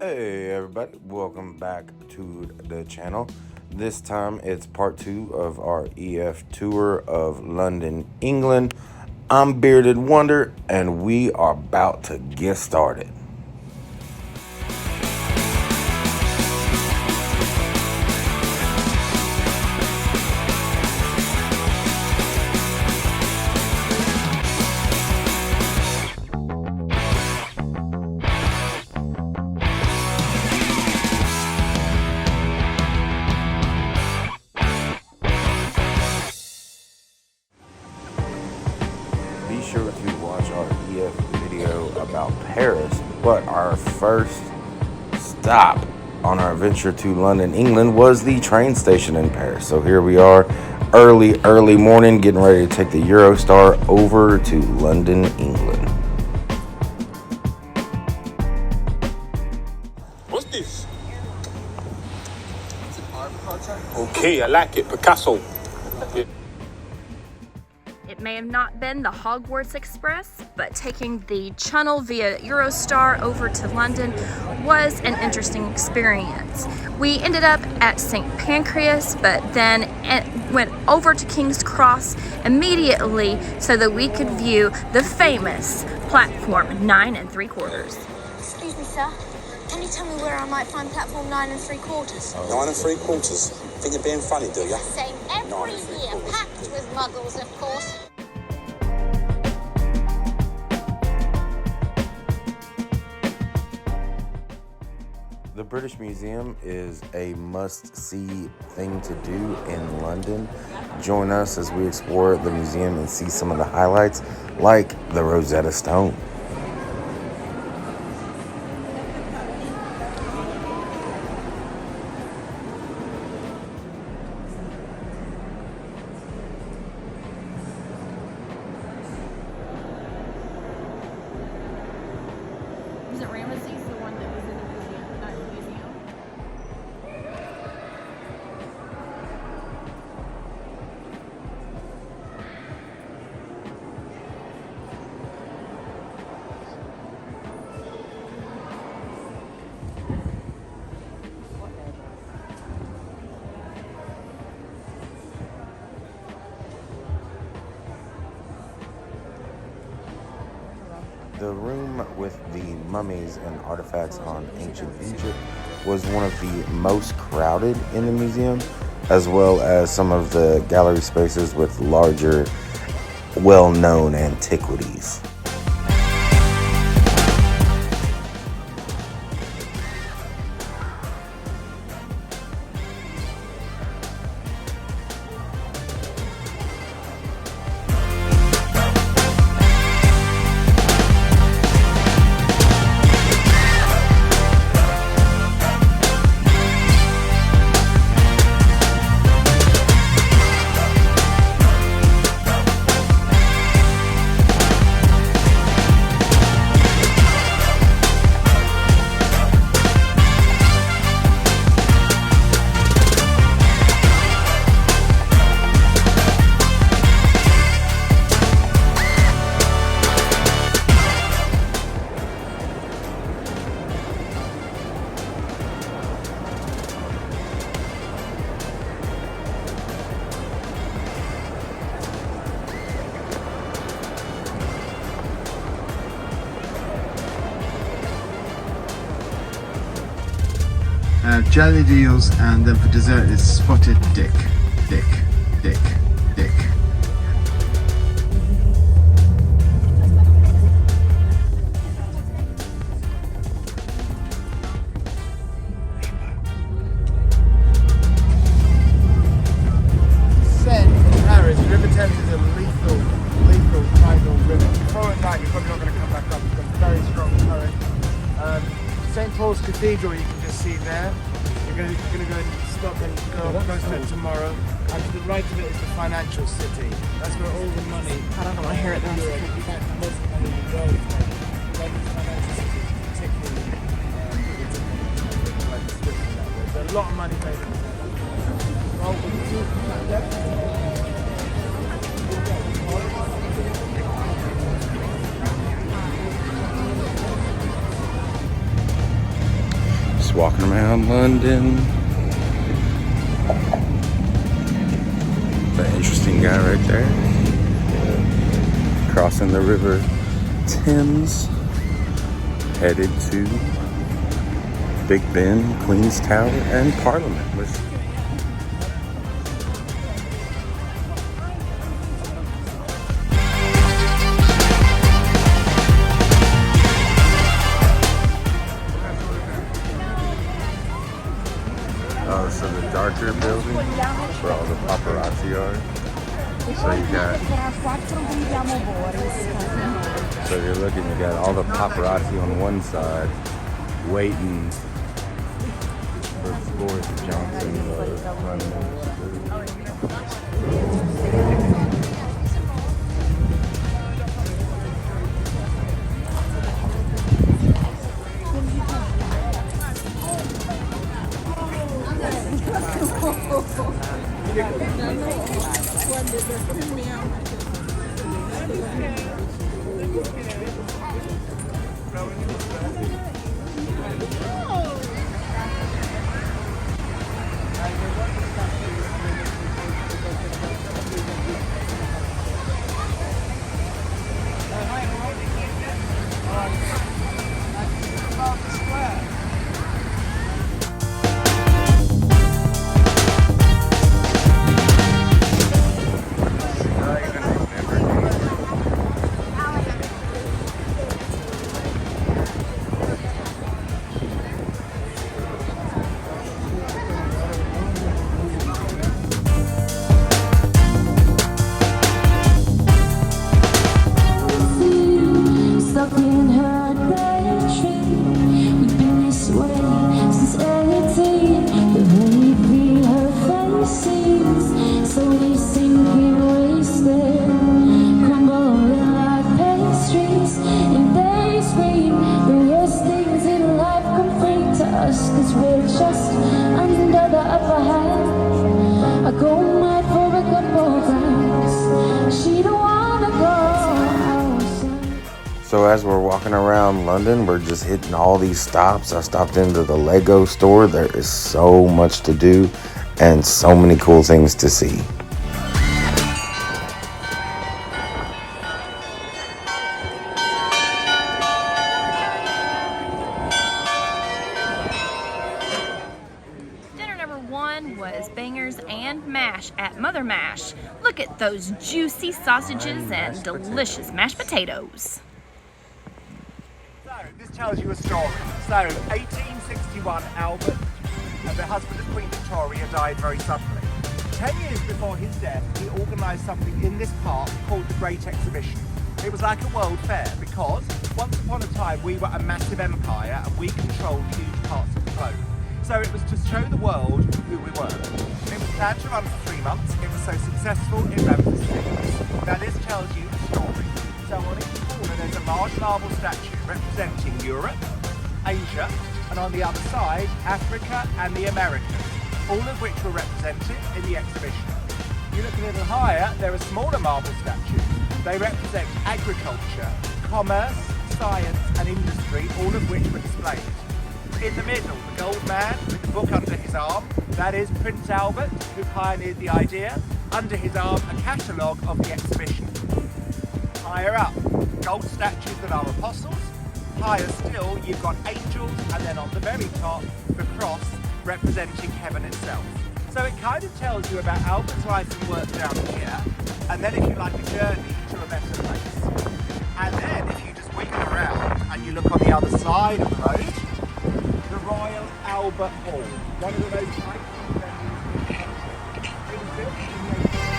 Hey everybody, welcome back to the channel. This time it's part 2 of our EF tour of London, England. I'm Bearded Wonder and we are about to get started. Be sure to watch our EF video about Paris, but our first stop on our adventure to London, England was the train station in Paris. So here we are, early morning, getting ready to take the Eurostar over to London, England. What's this? Okay, I like it. Picasso. Yeah. It may have not been the Hogwarts Express, but taking the Channel via Eurostar over to London was an interesting experience. We ended up at St. Pancras, but then went over to King's Cross immediately so that we could view the famous platform 9 3/4. Excuse me, sir. Can you tell me where I might find platform 9 3/4? 9 3/4. Think you're being funny, do you? Same every year, packed with muggles, of course. The British Museum is a must-see thing to do in London. Join us as we explore the museum and see some of the highlights, like the Rosetta Stone. Was it Ramesses, the one that was in the museum, not the museum? The room with the mummies and artifacts on ancient Egypt was one of the most crowded in the museum, as well as some of the gallery spaces with larger, well-known antiquities. Jelly deals, and then for dessert is spotted dick. Said in Paris, River Thames is a lethal tidal river. Before at night, you're probably not going to come back up. It's got a very strong current. St. Paul's Cathedral, you can just see there. You're going to go and stop and go to it tomorrow. And to the right of it is the financial city. That's where all the money. I don't know, I hear it there. In fact, most of the money in the world is made. London's financial city is particularly like Switzerland that way. There's a lot of money made in there. Well, Just walking around London. The interesting guy right there. Crossing the river Thames. Headed to Big Ben, Queen's Tower, and Parliament. Oh, so the darker building, that's where all the paparazzi are. So you got, so you're looking, you got all the paparazzi on one side, waiting for Boris Johnson running. So as we're walking around London, we're just hitting all these stops. I stopped into the Lego store. There is so much to do and so many cool things to see. Dinner number one was bangers and mash at Mother Mash. Look at those juicy sausages and delicious mashed potatoes. This tells you a story. So, 1861, Albert, the husband of Queen Victoria, died very suddenly. 10 years before his death, he organised something in this park called the Great Exhibition. It was like a world fair because once upon a time we were a massive empire and we controlled huge parts of the globe. So it was to show the world who we were. It was planned to run for 3 months. It was so successful it ran for 6. Now this tells you a story. So on each corner there's a large marble statue representing Europe, Asia, and on the other side, Africa and the Americas, all of which were represented in the exhibition. You look a little higher, there are smaller marble statues. They represent agriculture, commerce, science and industry, all of which were displayed. In the middle, the gold man with the book under his arm, that is Prince Albert, who pioneered the idea. Under his arm, a catalogue of the exhibition. Higher up, gold statues that are apostles. Higher still, you've got angels, and then on the very top, the cross representing heaven itself. So it kind of tells you about Albert's life and work down here, and then if you like a journey to a better place. And then if you just wiggle around and you look on the other side of the road, the Royal Albert Hall, one of the most iconic venues. It was built in the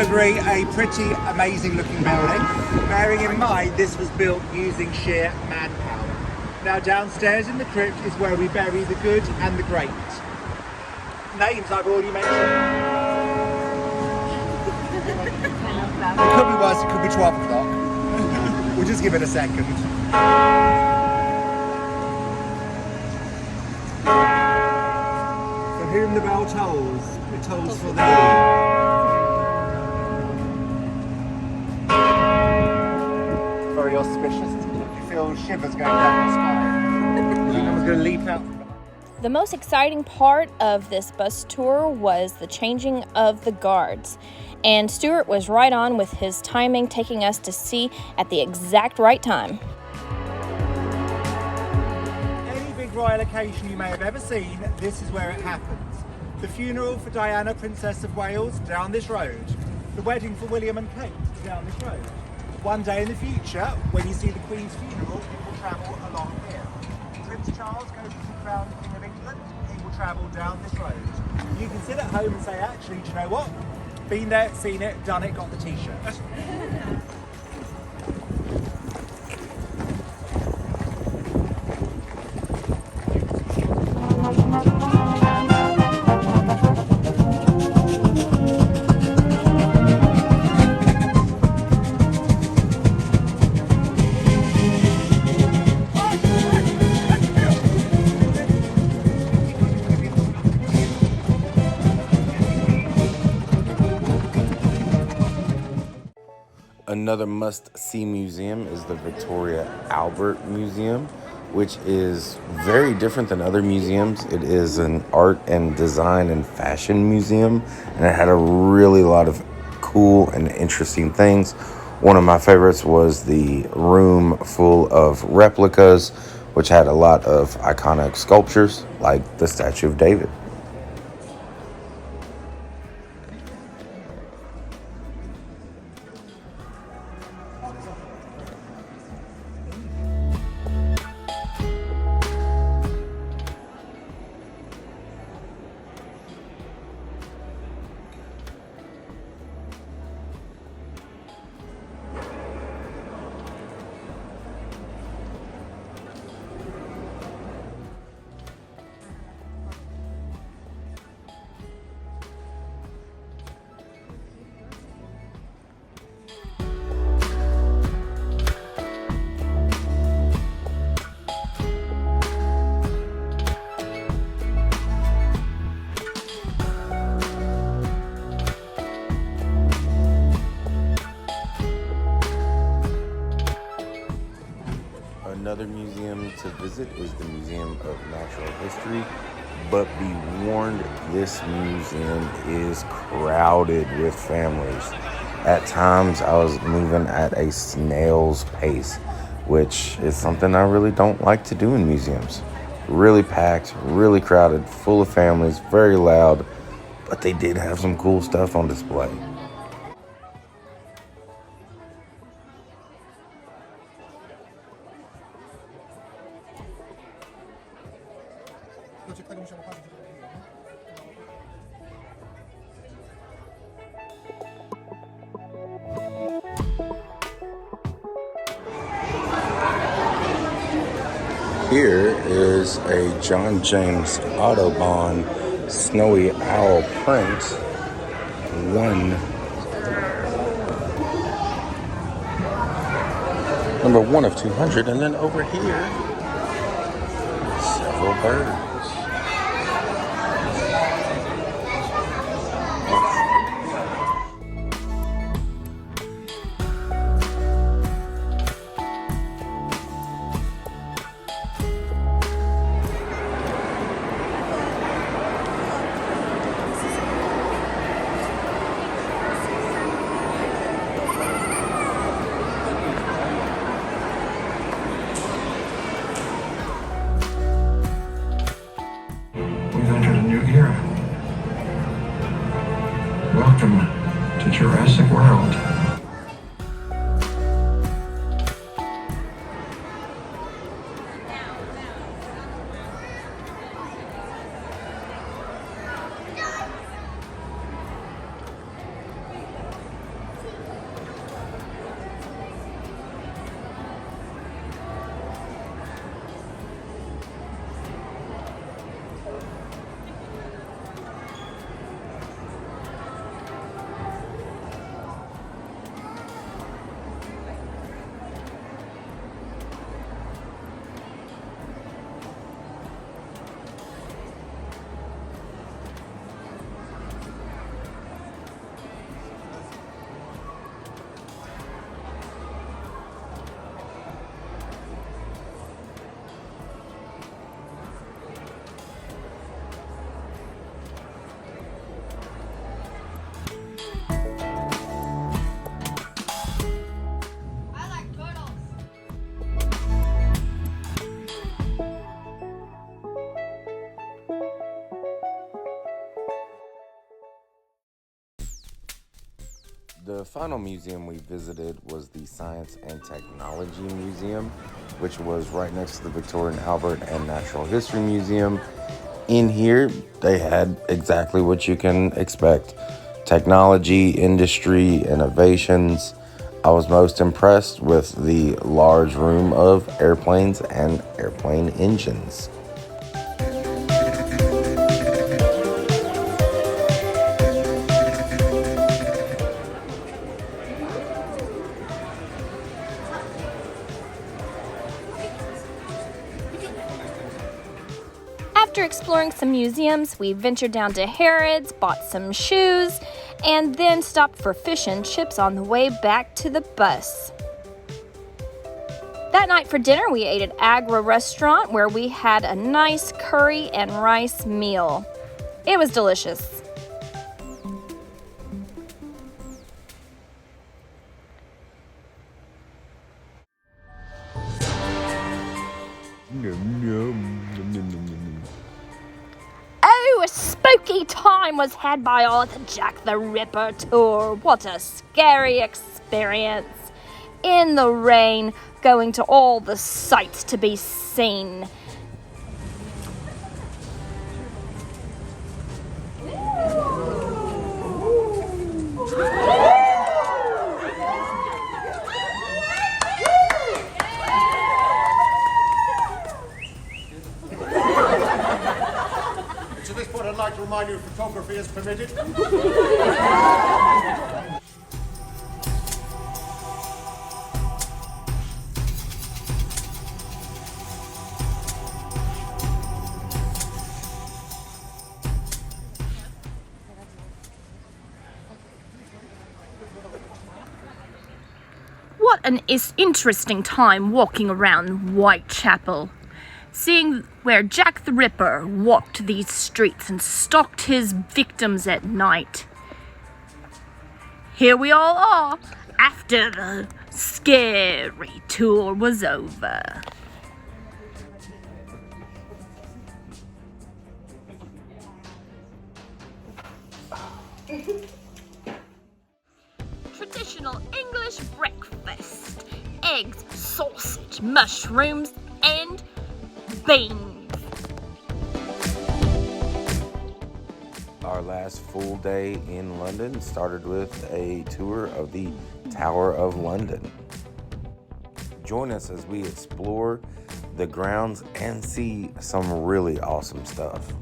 agree, a pretty amazing looking building, bearing in mind this was built using sheer manpower. Now downstairs in the crypt is where we bury the good and the great. Names I've already mentioned. It could be worse, it could be 12 o'clock. We'll just give it a second. So whom the bell tolls, it tolls for thee. Very auspicious. You feel shivers going down your spine. Someone's going to leap out. The most exciting part of this bus tour was the changing of the guards. And Stuart was right on with his timing, taking us to sea at the exact right time. Any big royal occasion you may have ever seen, this is where it happens. The funeral for Diana, Princess of Wales, down this road. The wedding for William and Kate, down this road. One day in the future, when you see the Queen's funeral, it will travel along here. Prince Charles goes to the crown King of England, he will travel down this road. You can sit at home and say, actually, do you know what? Been there, seen it, done it, got the t-shirt. Another must-see museum is the Victoria Albert Museum, which is very different than other museums. It is an art and design and fashion museum, and it had a really lot of cool and interesting things. One of my favorites was the room full of replicas, which had a lot of iconic sculptures, like the Statue of David. Another museum to visit is the Museum of Natural History, but be warned, this museum is crowded with families. At times, I was moving at a snail's pace, which is something I really don't like to do in museums. Really packed, really crowded, full of families, very loud, but they did have some cool stuff on display. Here is a John James Audubon Snowy Owl print. Number 1 of 200, and then over here, several birds. The final museum we visited was the Science and Technology Museum, which was right next to the Victoria and Albert and Natural History Museum. In here, they had exactly what you can expect: technology, industry, innovations. I was most impressed with the large room of airplanes and airplane engines. After exploring some museums, we ventured down to Harrods, bought some shoes, and then stopped for fish and chips on the way back to the bus. That night for dinner, we ate at Agra Restaurant, where we had a nice curry and rice meal. It was delicious. Oh, a spooky time was had by all at the Jack the Ripper tour. What a scary experience. In the rain, going to all the sights to be seen. To this point, I'd like to remind you photography is permitted. What an interesting time walking around Whitechapel, seeing where Jack the Ripper walked these streets and stalked his victims at night. Here we all are, after the scary tour was over. Traditional English breakfast: eggs, sausage, mushrooms, and beans. Our last full day in London started with a tour of the Tower of London. Join us as we explore the grounds and see some really awesome stuff.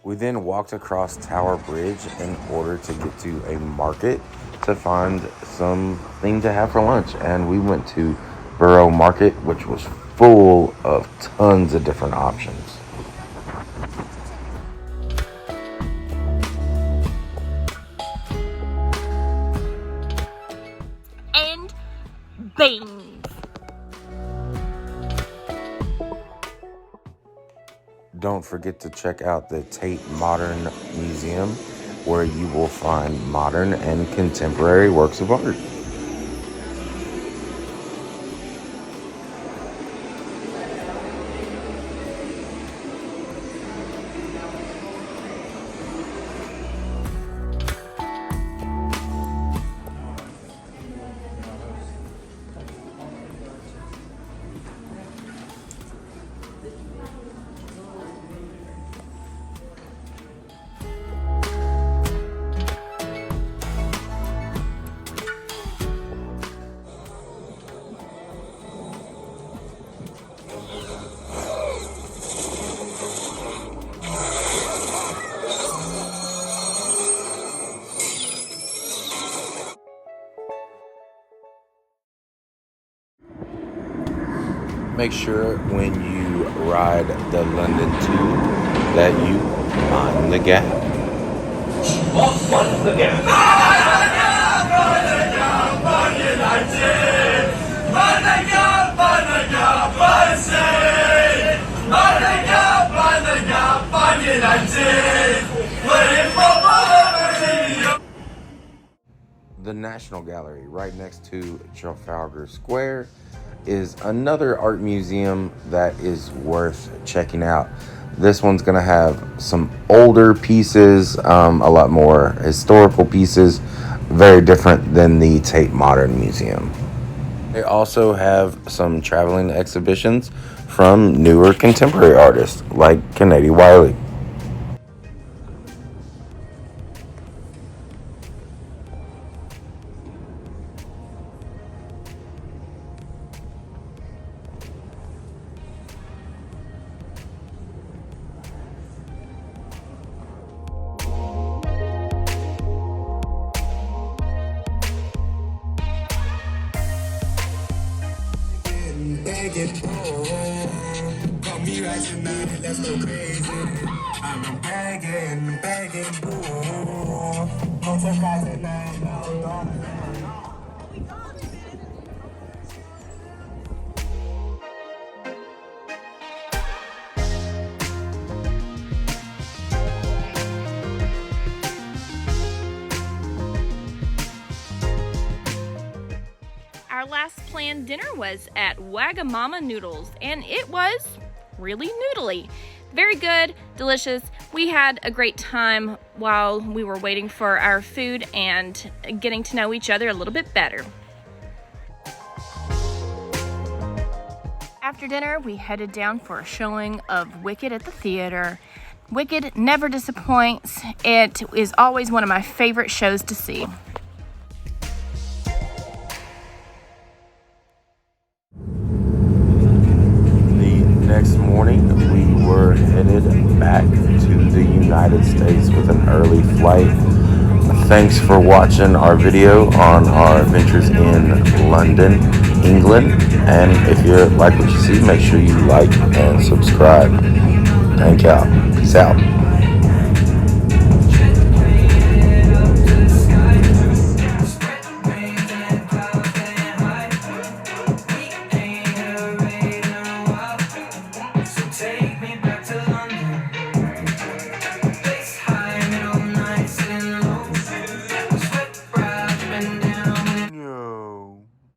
We then walked across Tower Bridge in order to get to a market to find something to have for lunch. And we went to Borough Market, which was full of tons of different options. And beans. don't forget to check out the Tate Modern Museum, where you will find modern and contemporary works of art. Make sure when you ride the London Tube that you mind the gap. The National Gallery, right next to Trafalgar Square, is another art museum that is worth checking out. This one's going to have some older pieces, a lot more historical pieces, very different than the Tate Modern Museum. They also have some traveling exhibitions from newer contemporary artists like Kennedy Wiley. Call me right tonight, let's go crazy. I'm begging, no surprise tonight, no. Our last planned dinner was at Wagamama Noodles, and it was really noodly. Very good, delicious. We had a great time while we were waiting for our food and getting to know each other a little bit better. After dinner, we headed down for a showing of Wicked at the theater. Wicked never disappoints. It is always one of my favorite shows to see. Next morning, we were headed back to the United States with an early flight. Thanks for watching our video on our adventures in London, England. And if you like what you see, make sure you like and subscribe. Thank y'all. Peace out.